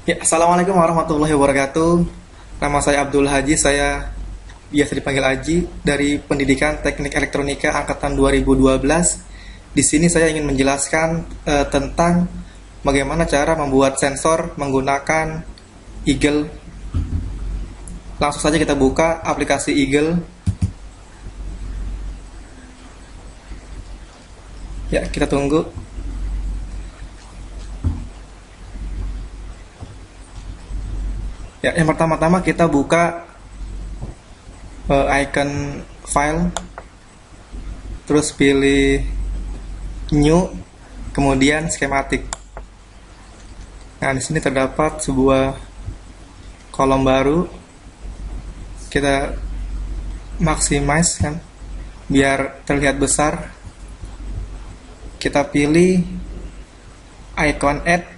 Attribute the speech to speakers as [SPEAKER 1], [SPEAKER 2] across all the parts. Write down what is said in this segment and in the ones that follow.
[SPEAKER 1] Ya, Assalamualaikum warahmatullahi wabarakatuh. Nama saya Abdul Haji, saya biasa dipanggil Aji dari Pendidikan Teknik Elektronika angkatan 2012. Di sini saya ingin menjelaskan tentang bagaimana cara membuat sensor menggunakan Eagle. Langsung saja kita buka aplikasi Eagle. Ya, kita tunggu. Ya, yang pertama-tama kita buka icon file, terus pilih new, kemudian schematic. Nah, di sini terdapat sebuah kolom baru. Kita maximize kan, biar terlihat besar. Kita pilih icon add.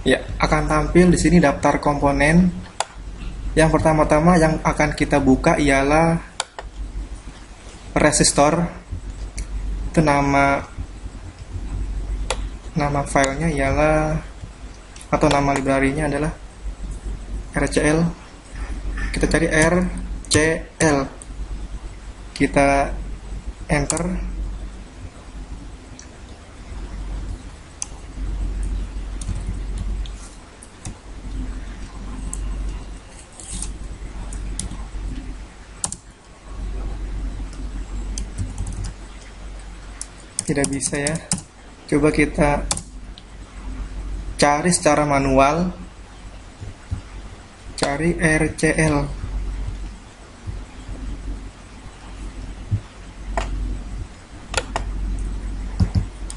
[SPEAKER 1] Ya, akan tampil di sini daftar komponen. Yang pertama-tama yang akan kita buka ialah resistor. Itu nama filenya ialah, atau nama library-nya adalah RCL. Kita cari RCL. Kita enter. Tidak bisa ya. Coba kita cari secara manual. Cari RCL.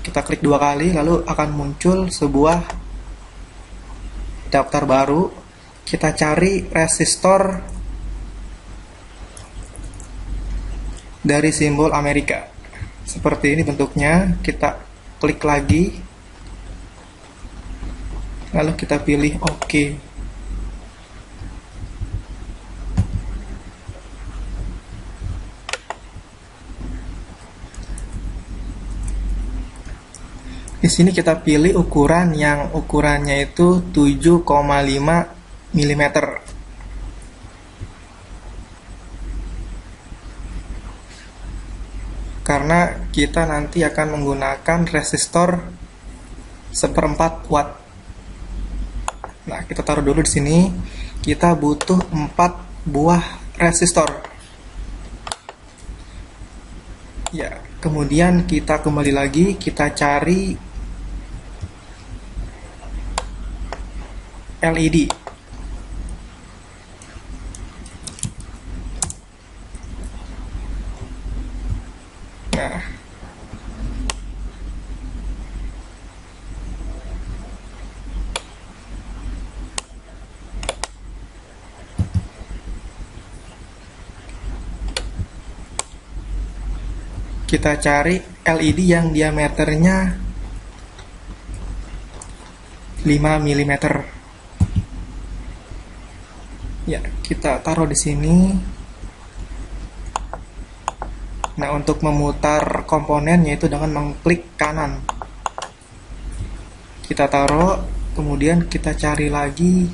[SPEAKER 1] Kita klik 2 kali, lalu akan muncul sebuah daftar baru. Kita cari resistor dari simbol Amerika. Seperti ini bentuknya. Kita klik lagi, lalu kita pilih OK. Di sini kita pilih ukuran yang ukurannya itu 7,5 mm. Karena kita nanti akan menggunakan resistor 1/4 watt. Nah, kita taruh dulu di sini. Kita butuh 4 buah resistor. Ya, kemudian kita kembali lagi, kita cari LED. Nah, kita cari LED yang diameternya 5 mm. Ya, kita taruh di sini. Nah, untuk memutar komponen yaitu dengan mengklik kanan. Kita taruh, kemudian kita cari lagi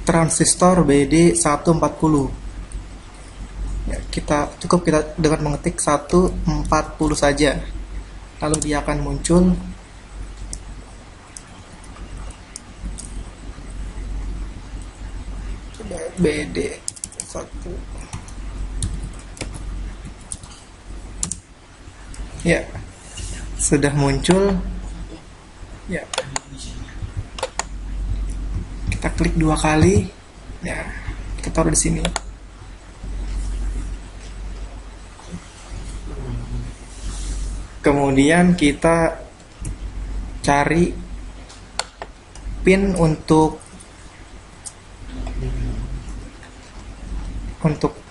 [SPEAKER 1] transistor BD140. Ya, kita dengan mengetik 140 saja. Lalu dia akan muncul. BD1. Ya, sudah muncul. Ya, kita klik 2 kali. Ya, kita taruh di sini. Kemudian kita cari pin untuk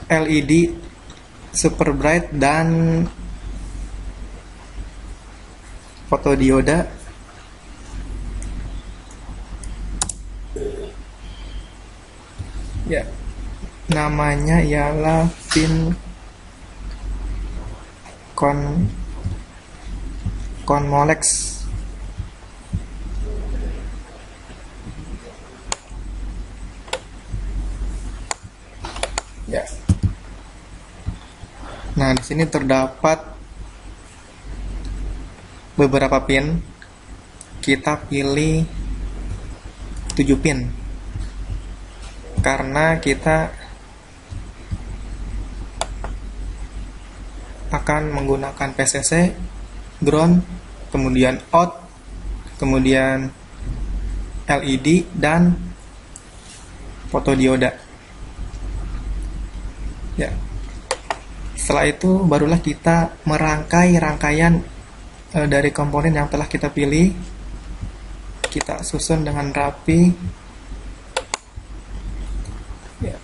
[SPEAKER 1] LED super bright dan fotodioda. Ya, namanya ialah pin Conmolex. Ya. Nah, di sini terdapat beberapa pin. Kita pilih 7 pin. Karena kita akan menggunakan PCC, ground, kemudian out, kemudian LED, dan fotodioda. Ya. Setelah itu barulah kita merangkai rangkaian dari komponen yang telah kita pilih. Kita susun dengan rapi. Ya.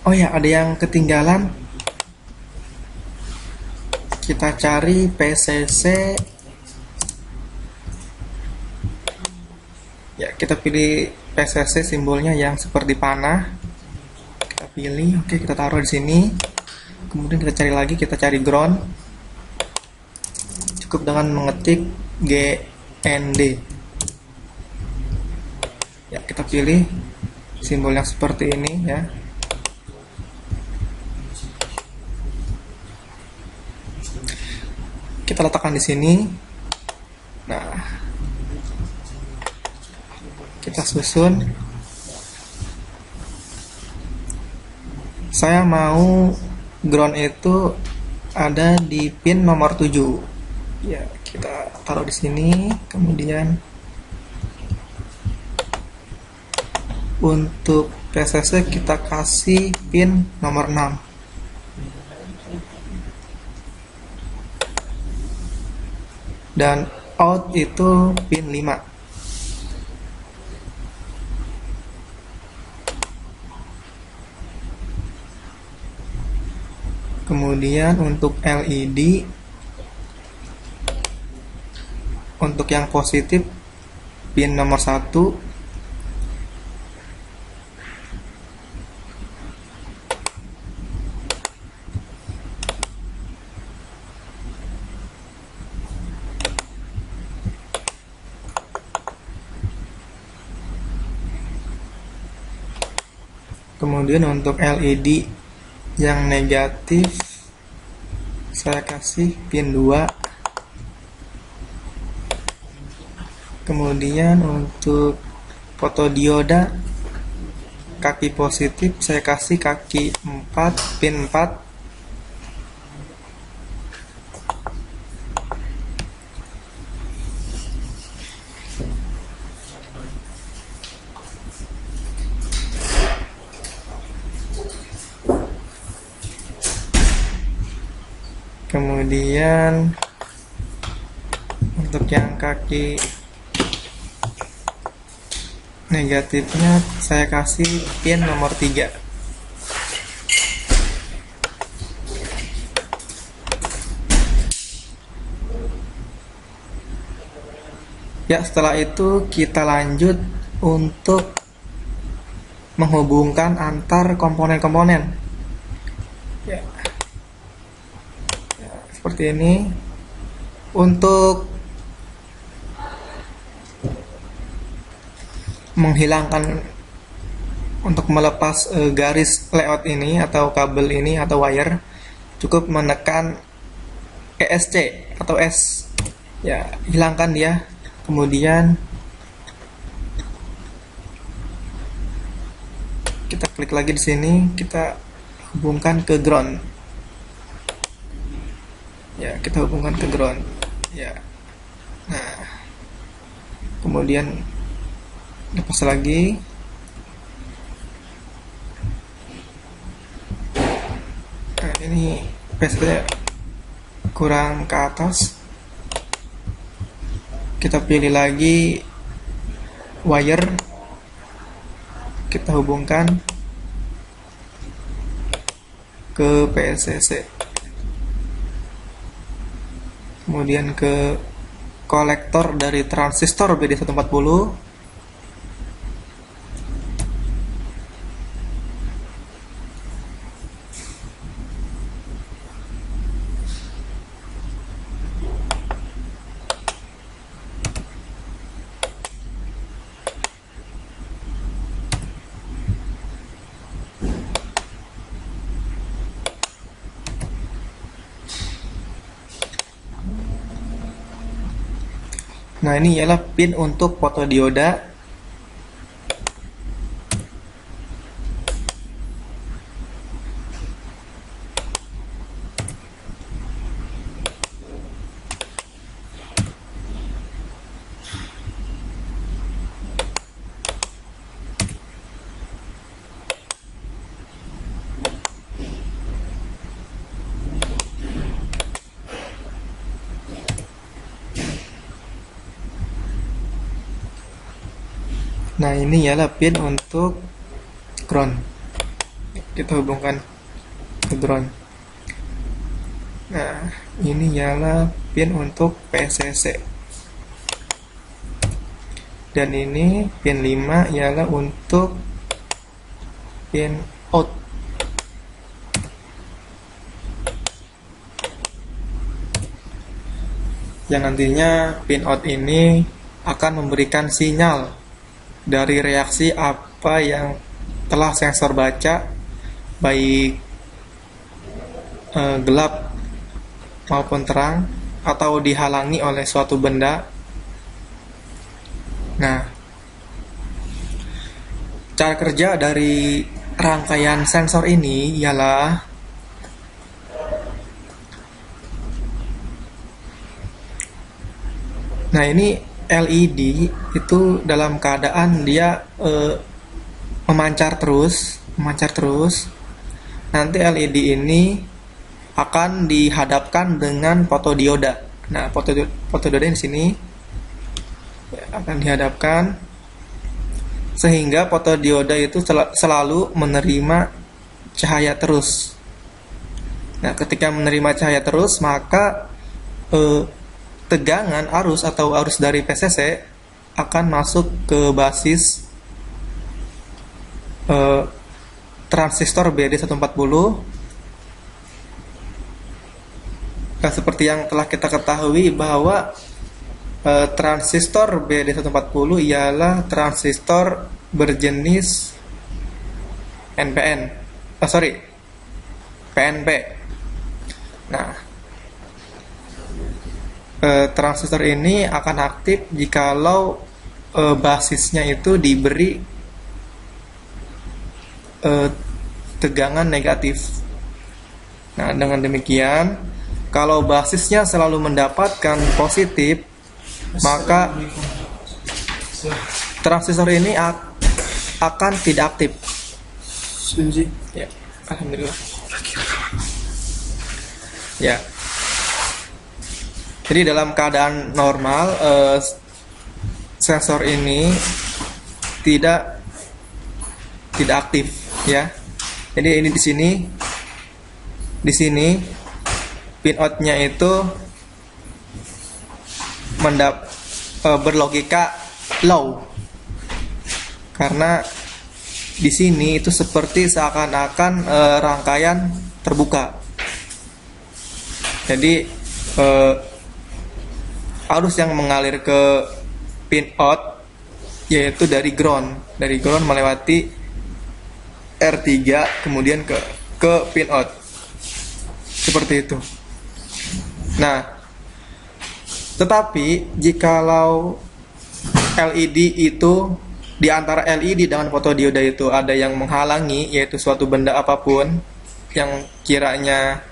[SPEAKER 1] Oh ya, ada yang ketinggalan. Kita cari PCC. Ya, kita pilih PCC, simbolnya yang seperti panah. Kita pilih, oke, kita taruh di sini. Kemudian kita cari lagi, kita cari ground. Cukup dengan mengetik GND. Ya, kita pilih simbol yang seperti ini ya. Kita letakkan di sini. Nah, kita susun. Saya mau ground itu ada di pin nomor 7. Ya, kita taruh di sini. Kemudian untuk PCC kita kasih pin nomor 6. Dan out itu pin 5. Kemudian untuk LED, untuk yang positif pin nomor 1. Kemudian untuk LED yang negatif saya kasih pin 2. Kemudian untuk fotodioda kaki positif saya kasih kaki 4, pin 4. Kemudian untuk yang kaki negatifnya saya kasih pin nomor 3. Ya, setelah itu kita lanjut untuk menghubungkan antar komponen-komponen. Ya. Seperti ini. Untuk menghilangkan, untuk melepas garis layout ini atau kabel ini atau wire, cukup menekan ESC atau S. Ya, hilangkan dia. Kemudian kita klik lagi di sini, kita hubungkan ke ground. Ya, kita hubungkan ke ground. Ya. Nah, kemudian lepas lagi. Nah, ini presetnya kurang ke atas. Kita pilih lagi wire, kita hubungkan ke PLCC, kemudian ke kolektor dari transistor BD140. Nah, ini ialah pin untuk fotodioda. Nah, ini ialah pin untuk ground. Kita hubungkan ke ground. Nah, ini ialah pin untuk PSCC. Dan ini pin 5 ialah untuk pin out. Yang nantinya pin out ini akan memberikan sinyal dari reaksi apa yang telah sensor baca, baik gelap maupun terang, atau dihalangi oleh suatu benda. Nah, cara kerja dari rangkaian sensor ini ialah ini LED itu dalam keadaan dia memancar terus. Nanti LED ini akan dihadapkan dengan fotodioda. Nah, fotodioda di sini akan dihadapkan sehingga fotodioda itu selalu menerima cahaya terus. Nah, ketika menerima cahaya terus, maka tegangan arus atau arus dari PCC akan masuk ke basis transistor BD140. Nah, seperti yang telah kita ketahui bahwa transistor BD140 ialah transistor berjenis PNP. Nah, transistor ini akan aktif jikalau basisnya itu diberi tegangan negatif. Nah, dengan demikian, kalau basisnya selalu mendapatkan positif, maka transistor ini akan tidak aktif. Ya, alhamdulillah. Ya. Jadi dalam keadaan normal sensor ini tidak aktif, ya. Jadi ini di sini pin out-nya itu berlogika low, karena di sini itu seperti seakan-akan rangkaian terbuka. Jadi arus yang mengalir ke pin out yaitu dari ground melewati R3 kemudian ke pin out, seperti itu. Nah, tetapi jikalau LED itu di antara LED dengan fotodioda itu ada yang menghalangi, yaitu suatu benda apapun yang kiranya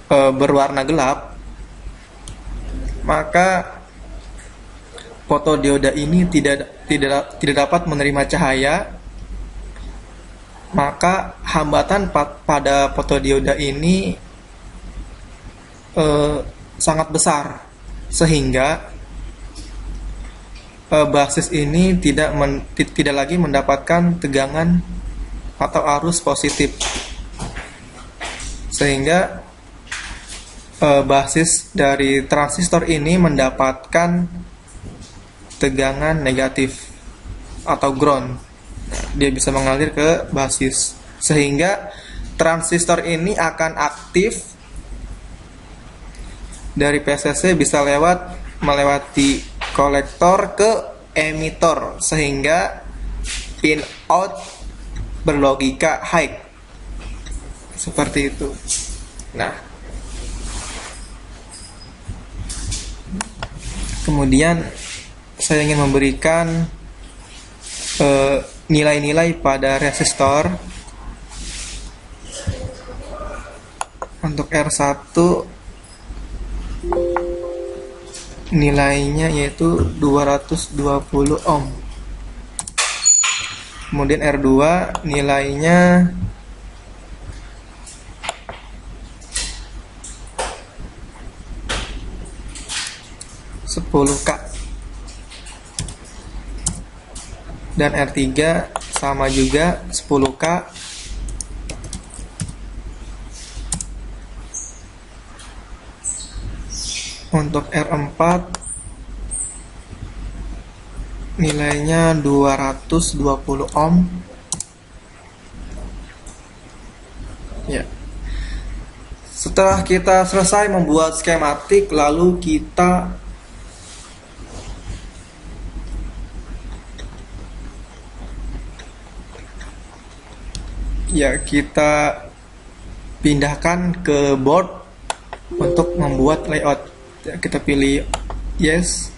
[SPEAKER 1] berwarna gelap, maka fotodioda ini tidak dapat menerima cahaya. Maka hambatan pada fotodioda ini sangat besar, sehingga basis ini tidak lagi mendapatkan tegangan atau arus positif, sehingga basis dari transistor ini mendapatkan tegangan negatif atau ground. Dia bisa mengalir ke basis, sehingga transistor ini akan aktif dari PCC, bisa melewati kolektor ke emitor, sehingga in out berlogika high seperti itu. Nah, kemudian saya ingin memberikan nilai-nilai pada resistor. Untuk R1 nilainya yaitu 220 ohm. Kemudian R2 nilainya 10K. Dan R3 sama juga 10K. Untuk R4 nilainya 220 ohm. Ya. Setelah kita selesai membuat skematik, lalu kita pindahkan ke board untuk membuat layout. Kita pilih yes.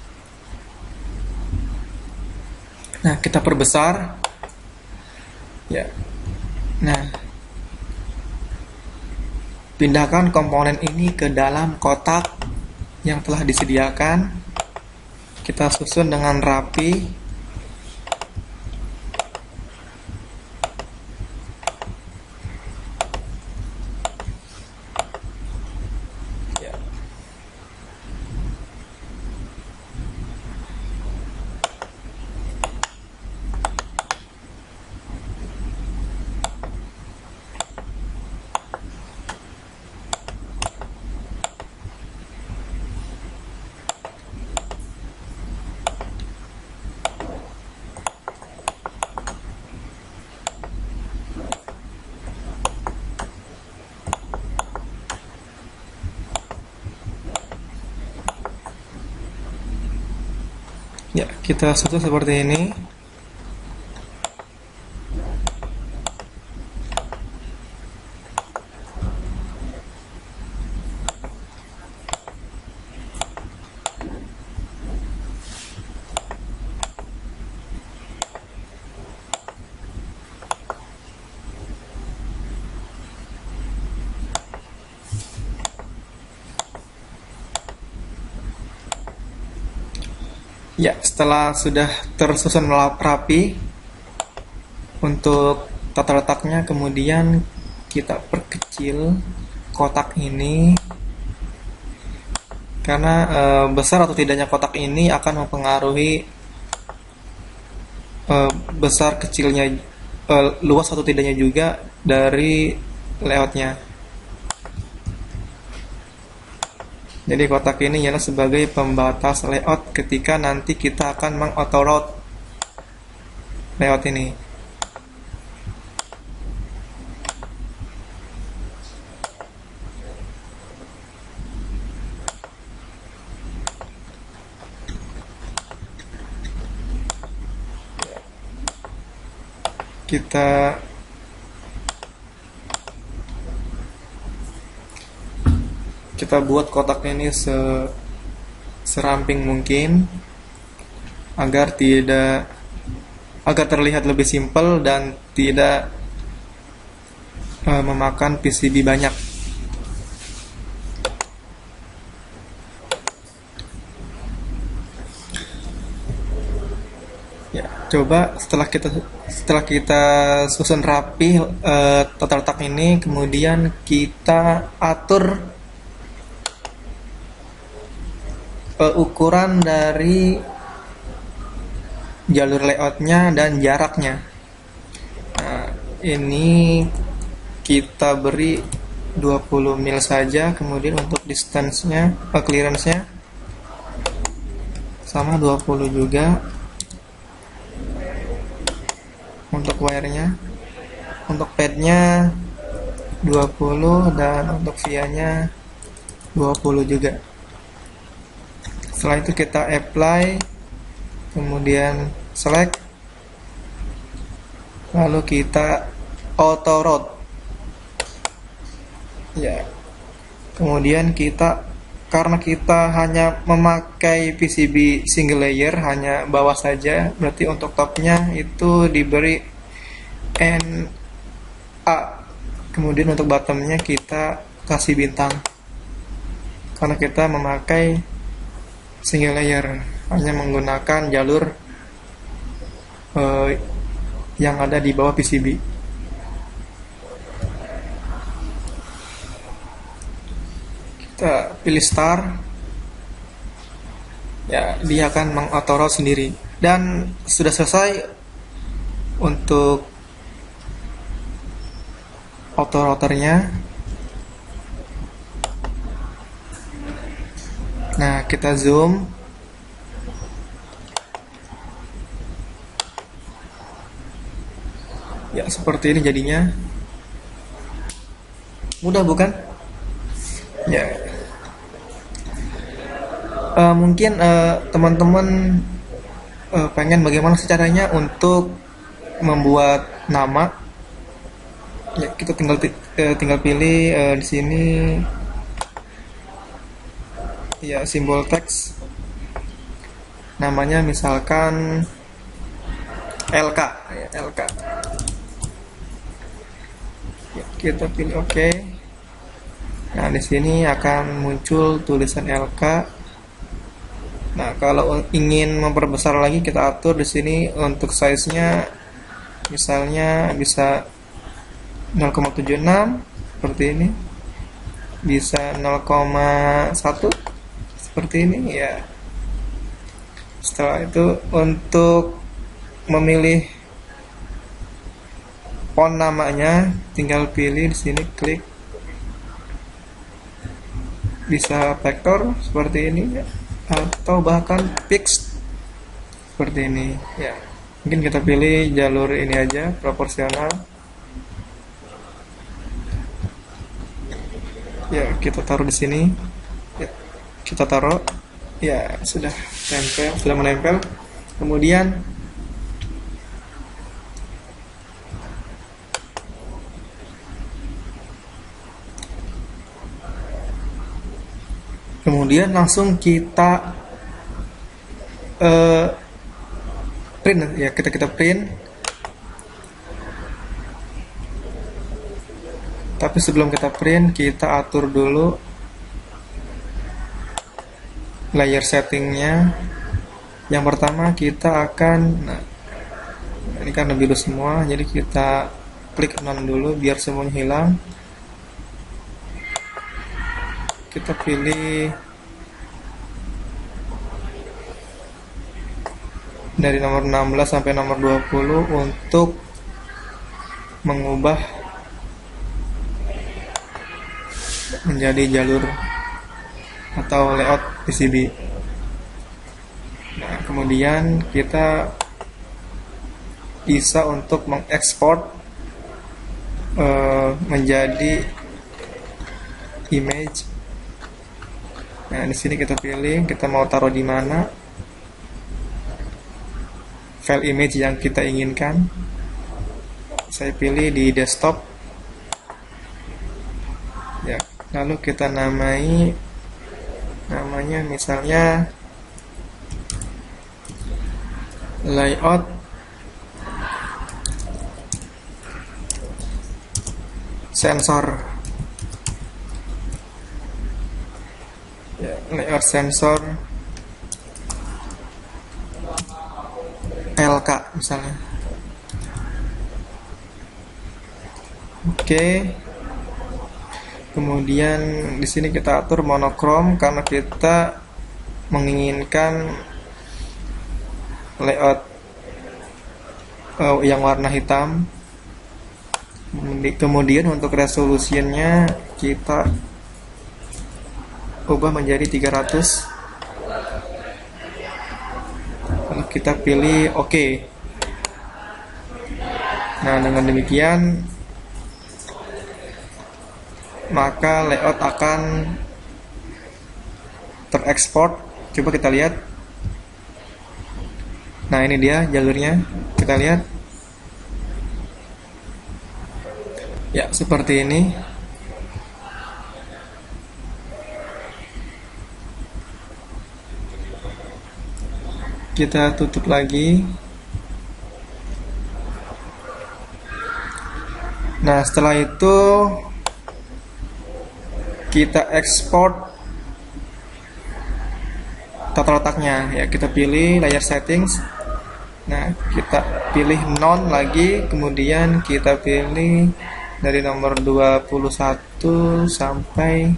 [SPEAKER 1] Nah, kita perbesar. Ya. Nah, pindahkan komponen ini ke dalam kotak yang telah disediakan. Kita susun dengan rapi. Ya, kita susun seperti ini. Ya, setelah sudah tersusun rapi untuk tata letaknya, kemudian kita perkecil kotak ini, karena besar atau tidaknya kotak ini akan mempengaruhi besar kecilnya, luas atau tidaknya juga dari layoutnya. Jadi kotak ini ialah sebagai pembatas layout ketika nanti kita akan meng-autoroute layout ini. Kita buat kotak ini seramping mungkin agar terlihat lebih simpel dan tidak memakan PCB banyak. coba setelah kita susun rapi tata letak ini, kemudian kita atur ukuran dari jalur layoutnya dan jaraknya. Nah, ini kita beri 20 mil saja, kemudian untuk distance-nya, clearance-nya sama 20 juga. Untuk wire-nya, untuk pad-nya 20 dan untuk via-nya 20 juga. Setelah itu kita apply, kemudian select, lalu kita auto route. Ya. Kemudian karena kita hanya memakai PCB single layer, hanya bawah saja, berarti untuk topnya itu diberi NA. Kemudian untuk bottomnya kita kasih bintang, karena kita memakai single layer, hanya menggunakan jalur yang ada di bawah PCB. Kita pilih start, ya dia akan meng-auto-route sendiri. Dan sudah selesai untuk auto-routernya. Nah, kita zoom. Ya, seperti ini jadinya. Mudah bukan? Ya. Mungkin teman-teman pengen bagaimana caranya untuk membuat nama. Ya, kita tinggal pilih di sini ya simbol teks. Namanya misalkan LK, ya, LK. Ya, kita pilih OK. Nah, di sini akan muncul tulisan LK. Nah, kalau ingin memperbesar lagi, kita atur di sini untuk size-nya, misalnya bisa 0,76 seperti ini, bisa 0,1 seperti ini ya. Setelah itu untuk memilih font namanya, tinggal pilih di sini, klik, bisa vektor seperti ini ya, atau bahkan fixed seperti ini ya. Mungkin kita pilih jalur ini aja, proporsional ya. Kita taruh di sini ya, kita taruh ya, sudah menempel. Kemudian langsung kita print ya, kita print. Tapi sebelum kita print, kita atur dulu layer settingnya. Yang pertama kita akan, nah, ini karena biru semua, jadi kita klik non dulu biar semuanya hilang. Kita pilih dari nomor 16 sampai nomor 20 untuk mengubah menjadi jalur atau layout PCB. Nah, kemudian kita bisa untuk mengekspor menjadi image. Nah, di sini kita pilih kita mau taruh di mana file image yang kita inginkan. Saya pilih di desktop. Ya, lalu kita namanya misalnya layout sensor. Ya, layout sensor VLK misalnya. Oke. Kemudian di sini kita atur monokrom karena kita menginginkan layout yang warna hitam. Kemudian untuk resolusinya kita ubah menjadi 300. Lalu kita pilih OK. Nah, dengan demikian maka layout akan terekspor. Coba kita lihat. Nah, ini dia jalurnya. Kita lihat. Ya, seperti ini. Kita tutup lagi. Nah, setelah itu kita ekspor tata letaknya. Ya, kita pilih layer settings. Nah, kita pilih none lagi, kemudian kita pilih dari nomor 21 sampai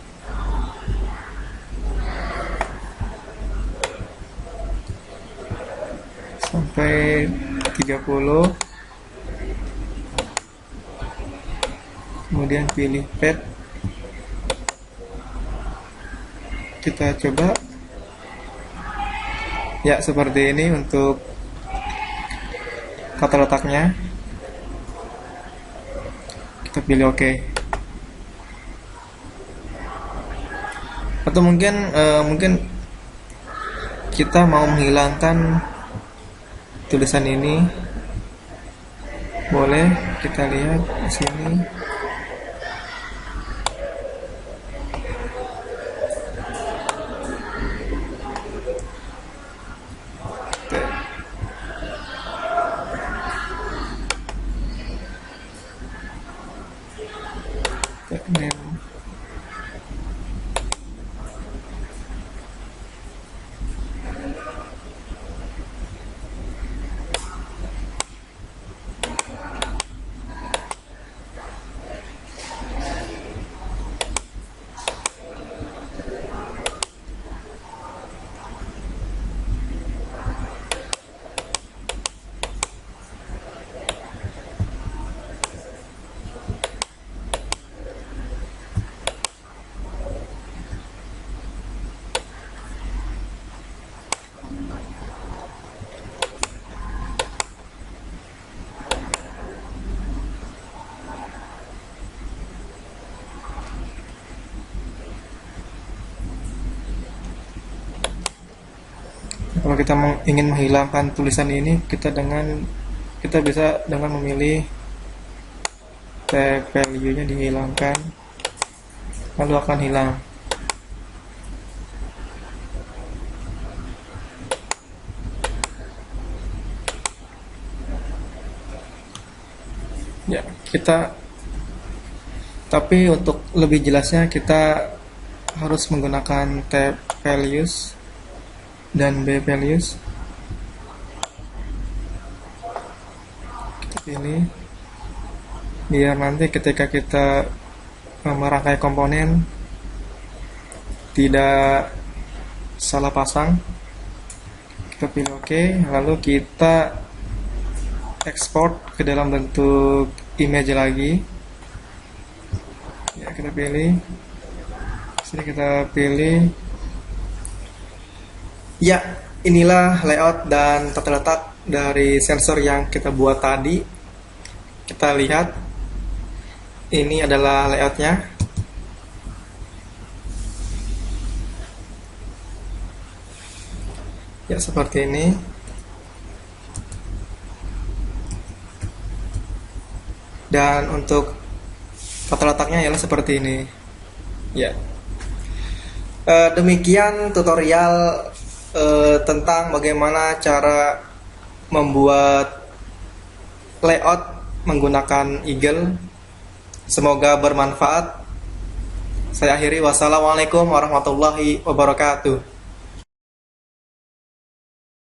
[SPEAKER 1] sampai 30. Kemudian pilih pad. Kita coba. Ya, seperti ini untuk tata letaknya. Kita pilih OK. Atau mungkin kita mau menghilangkan tulisan ini. Boleh, kita lihat di sini. Name. Kalau kita ingin menghilangkan tulisan ini, kita bisa dengan memilih tag value-nya dihilangkan, lalu akan hilang. Ya, tapi untuk lebih jelasnya kita harus menggunakan tab values dan B values. Kita pilih biar nanti ketika kita merangkai komponen tidak salah pasang. Kita pilih OK, lalu kita ekspor ke dalam bentuk image lagi. Ya, kita pilih. Sini kita pilih. Ya, inilah layout dan tata letak dari sensor yang kita buat tadi. Kita lihat, ini adalah layoutnya. Ya, seperti ini. Dan untuk tata letaknya ialah seperti ini. Ya. Demikian tutorial tentang bagaimana cara membuat layout menggunakan Eagle. Semoga bermanfaat. Saya akhiri, wassalamualaikum warahmatullahi wabarakatuh.